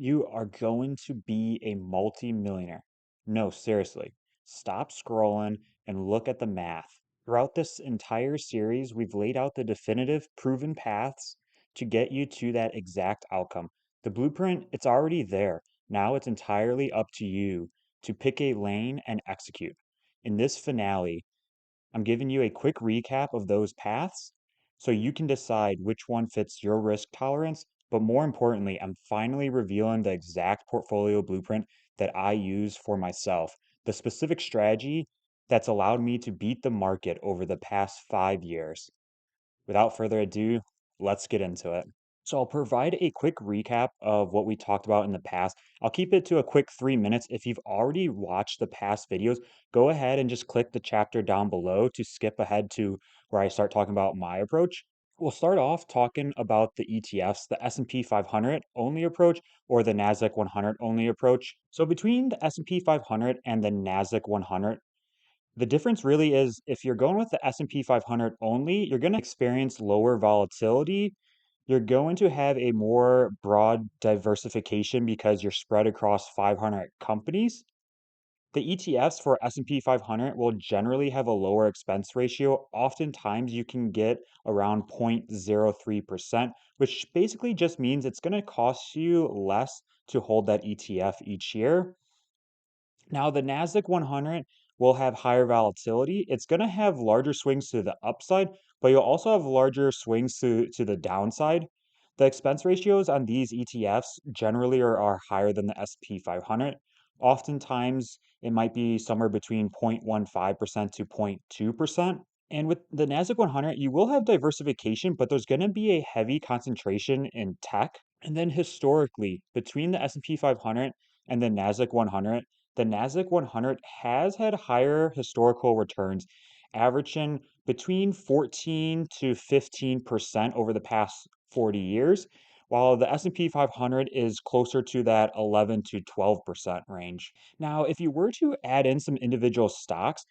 You are going to be a multi-millionaire. No, seriously. Stop scrolling and look at the math. Throughout this entire series, we've laid out the definitive, proven paths to get you to that exact outcome. The blueprint, it's already there. Now it's entirely up to you to pick a lane and execute. In this finale, I'm giving you a quick recap of those paths so you can decide which one fits your risk tolerance. But more importantly, I'm finally revealing the exact portfolio blueprint that I use for myself, the specific strategy that's allowed me to beat the market over the past 5 years. Without further ado, let's get into it. So I'll provide a quick recap of what we talked about in the past. I'll keep it to a quick 3 minutes. If you've already watched the past videos, go ahead and just click the chapter down below to skip ahead to where I start talking about my approach. We'll start off talking about the ETFs, the S&P 500 only approach or the Nasdaq 100 only approach. So between the S&P 500 and the Nasdaq 100, the difference really is if you're going with the S&P 500 only, you're going to experience lower volatility. You're going to have a more broad diversification because you're spread across 500 companies. The ETFs for S&P 500 will generally have a lower expense ratio. Oftentimes you can get around 0.03%, which basically just means it's going to cost you less to hold that ETF each year. Now, the Nasdaq 100 will have higher volatility. It's going to have larger swings to the upside, but you'll also have larger swings to the downside. The expense ratios on these ETFs generally are higher than the S&P 500. Oftentimes, it might be somewhere between 0.15% to 0.2%. And with the Nasdaq 100, you will have diversification, but there's going to be a heavy concentration in tech. And then historically, between the S&P 500 and the Nasdaq 100, the Nasdaq 100 has had higher historical returns, averaging between 14 to 15% over the past 40 years, while the S&P 500 is closer to that 11 to 12% range. Now, if you were to add in some individual stocks,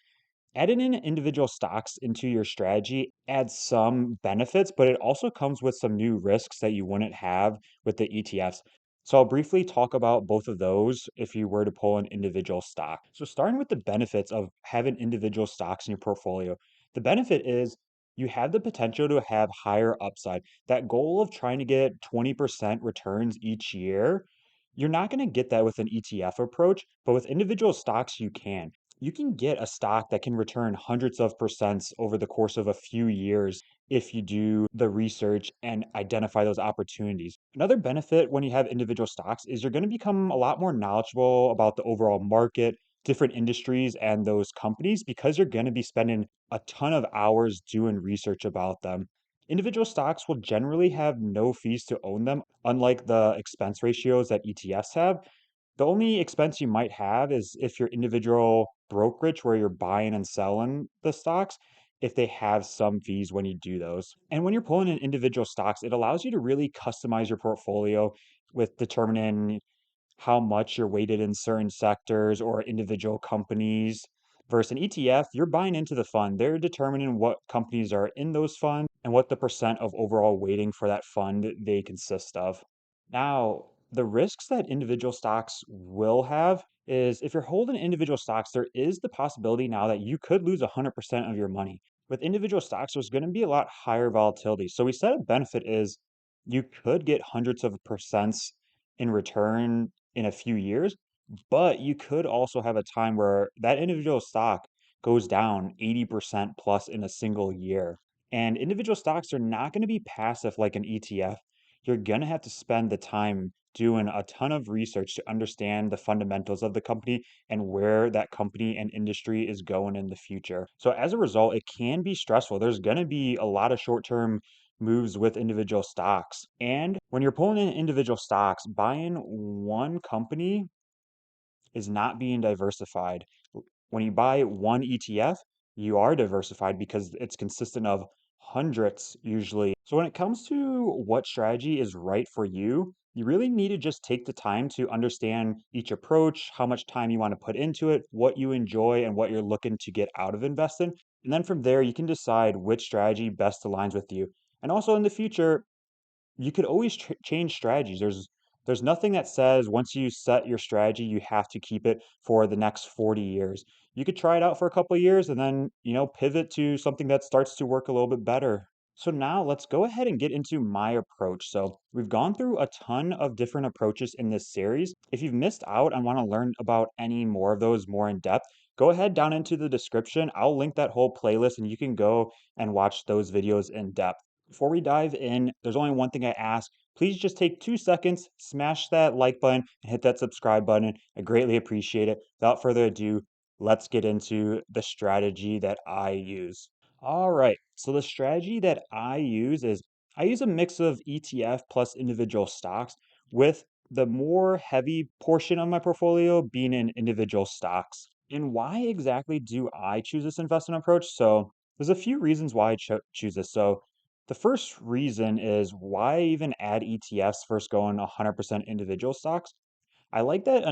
adding in individual stocks into your strategy adds some benefits, but it also comes with some new risks that you wouldn't have with the ETFs. So I'll briefly talk about both of those if you were to pull an individual stock. So starting with the benefits of having individual stocks in your portfolio, the benefit is you have the potential to have higher upside. That goal of trying to get 20% returns each year, you're not going to get that with an ETF approach, but with individual stocks, you can. You can get a stock that can return hundreds of percents over the course of a few years if you do the research and identify those opportunities. Another benefit when you have individual stocks is you're going to become a lot more knowledgeable about the overall market, different industries, and those companies because you're going to be spending a ton of hours doing research about them. Individual stocks will generally have no fees to own them, unlike the expense ratios that ETFs have. The only expense you might have is if your individual brokerage where you're buying and selling the stocks, if they have some fees when you do those. And when you're pulling in individual stocks, it allows you to really customize your portfolio with determining how much you're weighted in certain sectors or individual companies. Versus an ETF, you're buying into the fund. They're determining what companies are in those funds and what the percent of overall weighting for that fund they consist of. Now, the risks that individual stocks will have is if you're holding individual stocks, there is the possibility now that you could lose 100% of your money. With individual stocks, there's going to be a lot higher volatility. So we said a benefit is you could get hundreds of percents in return in a few years, but you could also have a time where that individual stock goes down 80% plus in a single year. And individual stocks are not going to be passive like an ETF. You're going to have to spend the time doing a ton of research to understand the fundamentals of the company and where that company and industry is going in the future. So as a result, it can be stressful. There's going to be a lot of short-term moves with individual stocks. And when you're pulling in individual stocks, buying one company is not being diversified. When you buy one ETF, you are diversified because it's consistent of hundreds usually. So when it comes to what strategy is right for you, you really need to just take the time to understand each approach, how much time you want to put into it, what you enjoy, and what you're looking to get out of investing. And then from there, you can decide which strategy best aligns with you. And also in the future, you could always change strategies. There's nothing that says once you set your strategy, you have to keep it for the next 40 years. You could try it out for a couple of years and then, pivot to something that starts to work a little bit better. So now let's go ahead and get into my approach. So we've gone through a ton of different approaches in this series. If you've missed out and want to learn about any more of those more in depth, go ahead down into the description. I'll link that whole playlist and you can go and watch those videos in depth. Before we dive in, there's only one thing I ask. Please just take 2 seconds, smash that like button, and hit that subscribe button. I greatly appreciate it. Without further ado, let's get into the strategy that I use. All right. So the strategy that I use is I use a mix of ETF plus individual stocks with the more heavy portion of my portfolio being in individual stocks. And why exactly do I choose this investment approach? So there's a few reasons why I choose this. So the first reason is why even add ETFs first going 100% individual stocks? I like that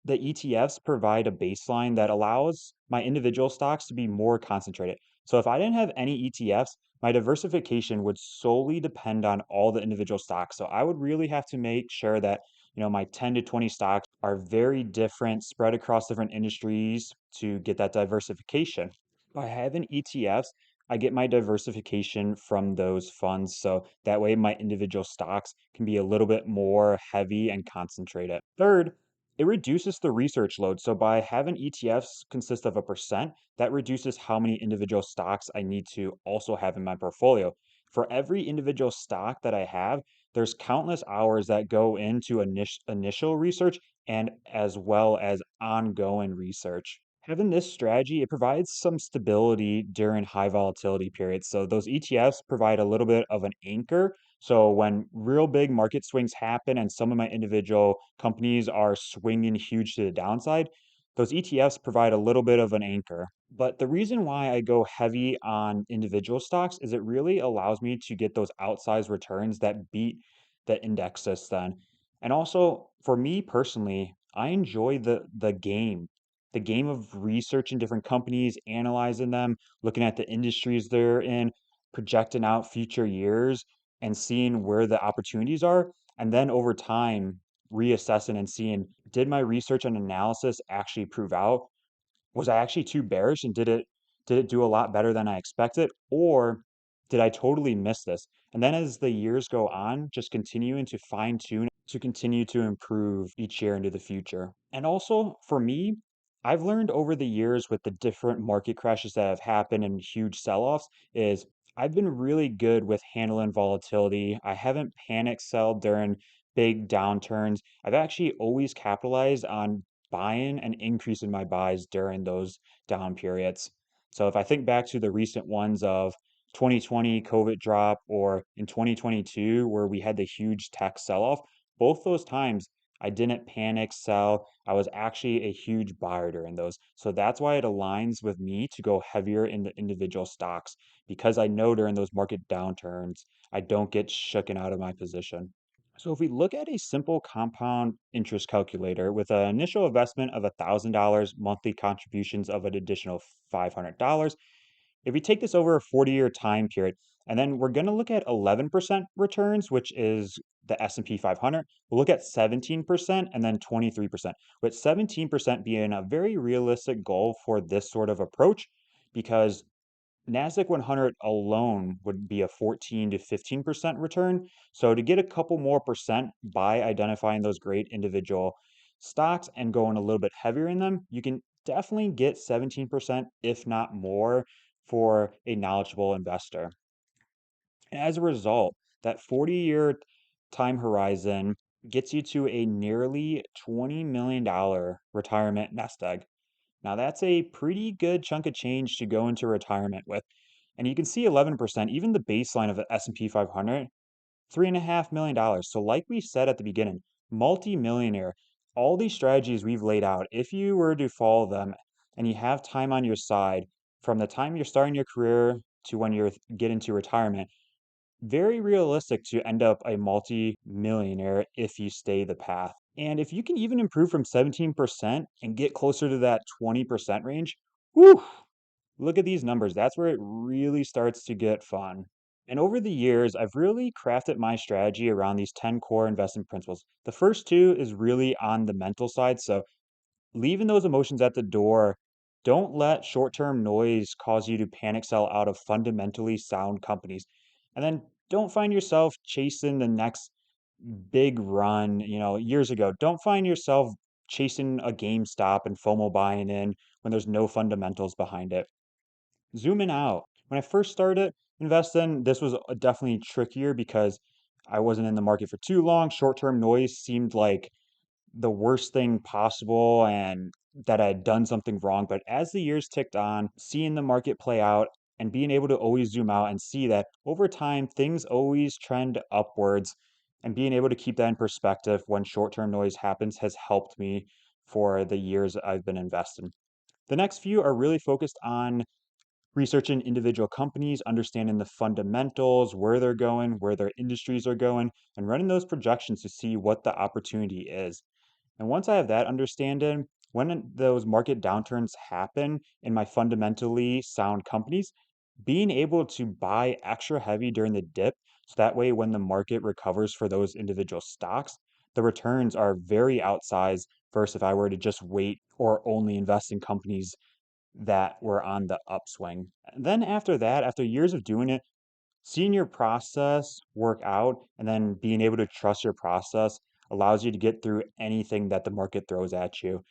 the ETFs provide a baseline that allows my individual stocks to be more concentrated. So if I didn't have any ETFs, my diversification would solely depend on all the individual stocks. So I would really have to make sure that, my 10 to 20 stocks are very different, spread across different industries to get that diversification. By having ETFs, I get my diversification from those funds. So that way my individual stocks can be a little bit more heavy and concentrated. Third, it reduces the research load. So by having ETFs consist of a percent, that reduces how many individual stocks I need to also have in my portfolio. For every individual stock that I have, there's countless hours that go into initial research and as well as ongoing research. Having this strategy, it provides some stability during high volatility periods. So those ETFs provide a little bit of an anchor. So when real big market swings happen and some of my individual companies are swinging huge to the downside, those ETFs provide a little bit of an anchor. But the reason why I go heavy on individual stocks is it really allows me to get those outsized returns that beat the indexes then. And also for me personally, I enjoy the game of researching different companies, analyzing them, looking at the industries they're in, projecting out future years and seeing where the opportunities are. And then over time, reassessing and seeing, did my research and analysis actually prove out? Was I actually too bearish and did it do a lot better than I expected? Or did I totally miss this? And then as the years go on, just continuing to fine tune to continue to improve each year into the future. And also for me, I've learned over the years with the different market crashes that have happened and huge sell-offs is I've been really good with handling volatility. I haven't panic sold during big downturns. I've actually always capitalized on buying and increasing my buys during those down periods. So if I think back to the recent ones of 2020 COVID drop or in 2022 where we had the huge tech sell-off, both those times I didn't panic sell. I was actually a huge buyer during those. So that's why it aligns with me to go heavier in the individual stocks because I know during those market downturns, I don't get shooken out of my position. So if we look at a simple compound interest calculator with an initial investment of $1,000, monthly contributions of an additional $500, if we take this over a 40-year time period, and then we're going to look at 11% returns, which is the S&P 500. We'll look at 17% and then 23%, with 17% being a very realistic goal for this sort of approach because Nasdaq 100 alone would be a 14 to 15% return. So to get a couple more percent by identifying those great individual stocks and going a little bit heavier in them, you can definitely get 17%, if not more, for a knowledgeable investor. And as a result, that 40-year time horizon gets you to a nearly $20 million retirement nest egg. Now that's a pretty good chunk of change to go into retirement with. And you can see 11%, even the baseline of the S&P 500, $3.5 million. So like we said at the beginning, multi-millionaire, all these strategies we've laid out, if you were to follow them and you have time on your side from the time you're starting your career to when you're get into retirement, very realistic to end up a multi-millionaire if you stay the path. And if you can even improve from 17% and get closer to that 20% range, whew, look at these numbers. That's where it really starts to get fun. And over the years, I've really crafted my strategy around these 10 core investment principles. The first two is really on the mental side. So leaving those emotions at the door. Don't let short term noise cause you to panic sell out of fundamentally sound companies. And then don't find yourself chasing the next big run, years ago. Don't find yourself chasing a GameStop and FOMO buying in when there's no fundamentals behind it. Zooming out. When I first started investing, this was definitely trickier because I wasn't in the market for too long. Short term noise seemed like the worst thing possible and that I had done something wrong. But as the years ticked on, seeing the market play out and being able to always zoom out and see that over time, things always trend upwards, and being able to keep that in perspective when short term noise happens has helped me for the years I've been investing. The next few are really focused on researching individual companies, understanding the fundamentals, where they're going, where their industries are going, and running those projections to see what the opportunity is. And once I have that understanding, when those market downturns happen in my fundamentally sound companies, being able to buy extra heavy during the dip, so that way when the market recovers for those individual stocks, the returns are very outsized versus if I were to just wait or only invest in companies that were on the upswing. And then after that, after years of doing it, seeing your process work out and then being able to trust your process allows you to get through anything that the market throws at you.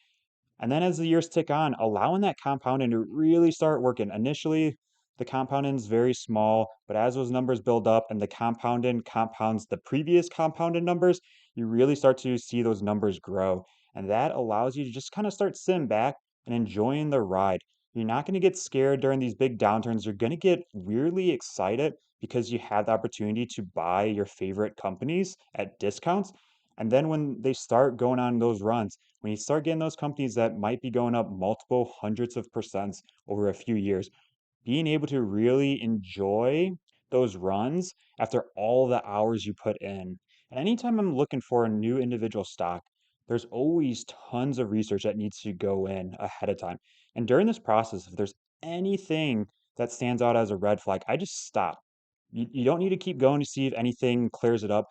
And then as the years tick on, allowing that compounding to really start working. Initially, the compounding is very small, but as those numbers build up and the compounding compounds the previous compounded numbers, you really start to see those numbers grow. And that allows you to just kind of start sitting back and enjoying the ride. You're not going to get scared during these big downturns. You're going to get weirdly excited because you have the opportunity to buy your favorite companies at discounts. And then when they start going on those runs, when you start getting those companies that might be going up multiple hundreds of percents over a few years, being able to really enjoy those runs after all the hours you put in. And anytime I'm looking for a new individual stock, there's always tons of research that needs to go in ahead of time. And during this process, if there's anything that stands out as a red flag, I just stop. You don't need to keep going to see if anything clears it up.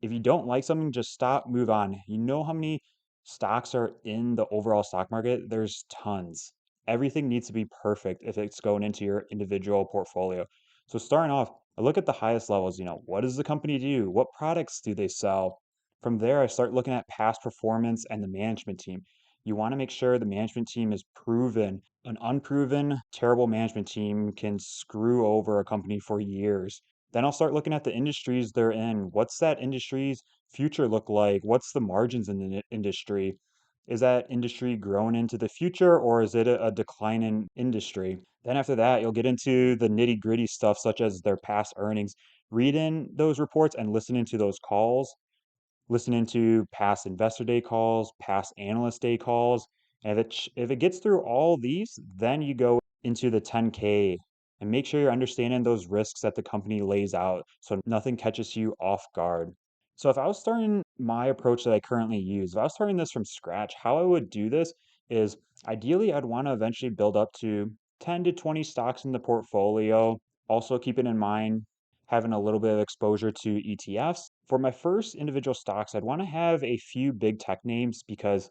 If you don't like something, just stop, move on. You know how many stocks are in the overall stock market? There's tons. Everything needs to be perfect if it's going into your individual portfolio. So starting off, I look at the highest levels, what does the company do? What products do they sell? From there, I start looking at past performance and the management team. You want to make sure the management team is proven. An unproven, terrible management team can screw over a company for years. Then I'll start looking at the industries they're in. What's that industry's future look like? What's the margins in the industry? Is that industry growing into the future or is it a declining industry? Then after that, you'll get into the nitty gritty stuff such as their past earnings. Reading those reports and listening to those calls, listening to past investor day calls, past analyst day calls. And if it gets through all these, then you go into the 10K and make sure you're understanding those risks that the company lays out so nothing catches you off guard. So if I was starting my approach that I currently use, if I was starting this from scratch, how I would do this is ideally I'd want to eventually build up to 10 to 20 stocks in the portfolio. Also keeping in mind having a little bit of exposure to ETFs. For my first individual stocks, I'd want to have a few big tech names because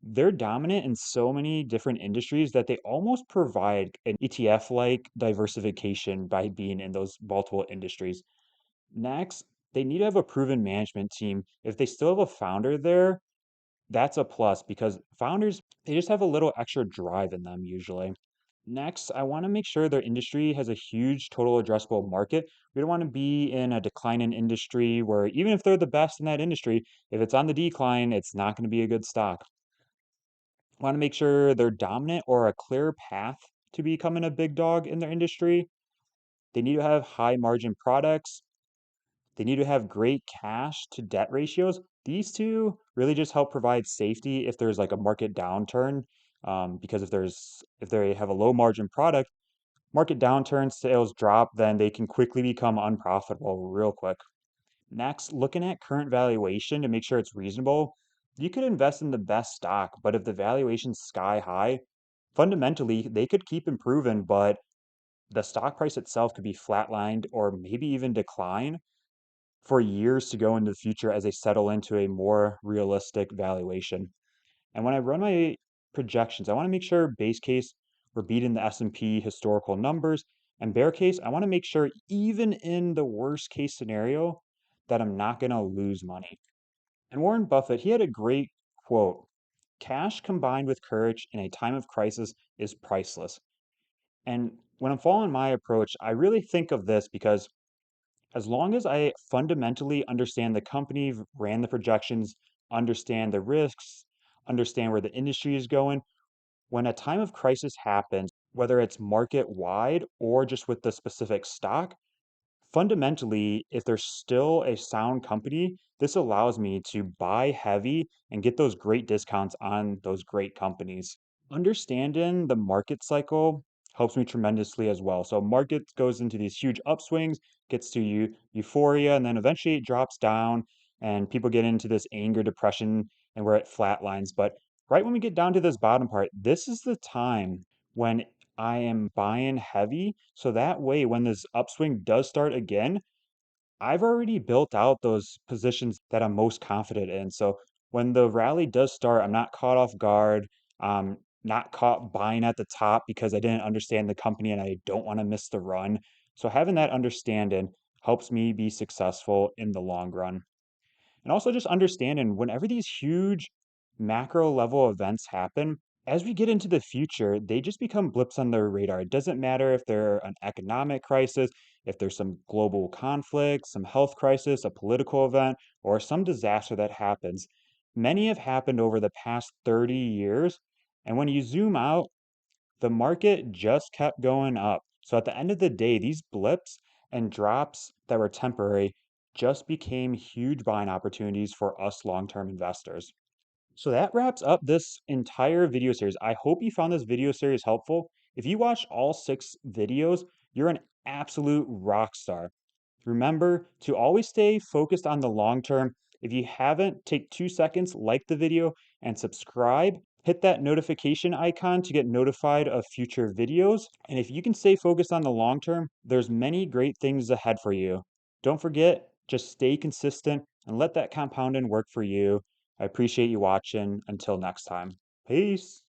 they're dominant in so many different industries that they almost provide an ETF like diversification by being in those multiple industries. Next, they need to have a proven management team. If they still have a founder there, that's a plus because founders, they just have a little extra drive in them usually. Next, I want to make sure their industry has a huge total addressable market. We don't want to be in a declining industry where even if they're the best in that industry, if it's on the decline, it's not going to be a good stock. Want to make sure they're dominant or a clear path to becoming a big dog in their industry. They need to have high margin products. They need to have great cash to debt ratios. These two really just help provide safety if there's like a market downturn. Because if they have a low margin product, market downturns, sales drop, then they can quickly become unprofitable real quick. Next, looking at current valuation to make sure it's reasonable. You could invest in the best stock, but if the valuation's sky high, fundamentally they could keep improving, but the stock price itself could be flatlined or maybe even decline for years to go into the future as they settle into a more realistic valuation. And when I run my projections, I want to make sure base case we're beating the S&P historical numbers, and bear case, I want to make sure even in the worst case scenario that I'm not going to lose money. And Warren Buffett, he had a great quote: "Cash combined with courage in a time of crisis is priceless." And when I'm following my approach, I really think of this because as long as I fundamentally understand the company, ran the projections, understand the risks, understand where the industry is going, when a time of crisis happens, whether it's market wide or just with the specific stock, fundamentally, if there's still a sound company, this allows me to buy heavy and get those great discounts on those great companies. Understanding the market cycle helps me tremendously as well. So market goes into these huge upswings, gets to euphoria, and then eventually it drops down, and people get into this anger, depression, and we're at flat lines. But right when we get down to this bottom part, this is the time when I am buying heavy. So that way, when this upswing does start again, I've already built out those positions that I'm most confident in. So when the rally does start, I'm not caught off guard. Not caught buying at the top because I didn't understand the company and I don't want to miss the run. So having that understanding helps me be successful in the long run. And also just understanding whenever these huge macro level events happen, as we get into the future, they just become blips on the radar. It doesn't matter if they're an economic crisis, if there's some global conflict, some health crisis, a political event, or some disaster that happens. Many have happened over the past 30 years. And when you zoom out, the market just kept going up. So at the end of the day, these blips and drops that were temporary just became huge buying opportunities for us long-term investors. So that wraps up this entire video series. I hope you found this video series helpful. If you watched all 6 videos, you're an absolute rock star. Remember to always stay focused on the long term. If you haven't, take 2 seconds, like the video, and subscribe. Hit that notification icon to get notified of future videos. And if you can stay focused on the long term, there's many great things ahead for you. Don't forget, just stay consistent and let that compounding work for you. I appreciate you watching. Until next time. Peace.